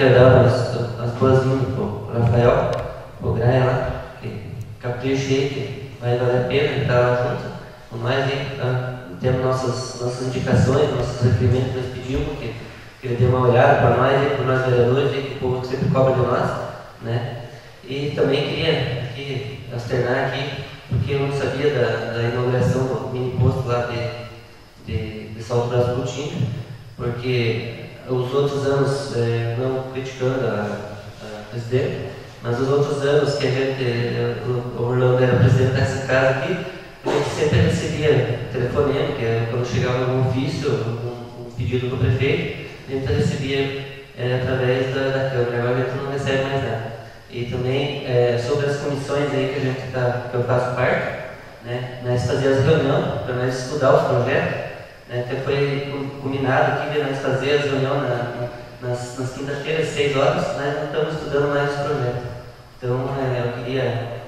queria dar as boas-vindas para o Rafael, para o Graia lá, que caprichei, que vai valer a pena ele estar lá junto com nós aí. Temos nossas indicações, nossos requerimentos que nós pedimos, que ele dê uma olhada para nós vereadores, que o povo sempre cobra de nós, né? E também queria aqui, externar aqui, porque eu não sabia da inauguração do mini posto lá de Salto Braço Coutinho, porque os outros anos, não criticando a presidente, mas os outros anos que o Orlando era presidente dessa casa aqui, a gente sempre recebia telefonema, que quando chegava algum ofício, um pedido do prefeito, a gente recebia através da Câmara. Agora a gente não recebe mais nada. E também sobre as comissões aí que eu faço parte, né, nós fazíamos reunião para nós estudar os projetos, né, até foi combinado aqui de nós fazer as reuniões nas quintas-feiras, 6 horas, nós não estamos estudando mais os projetos. Então eu queria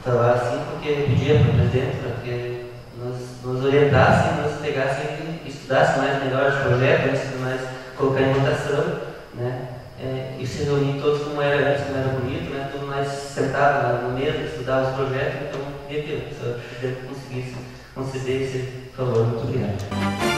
falar assim, porque eu pedia para o presidente para que nos orientasse, nos pegasse e estudasse mais melhor os projetos, antes de nós colocar em votação, né? E se reunir todos como era antes, como era bonito, né? Todos nós sentados no mesa, estudar os projetos. Então, queria que o presidente conseguisse conceder esse favor. Muito obrigado.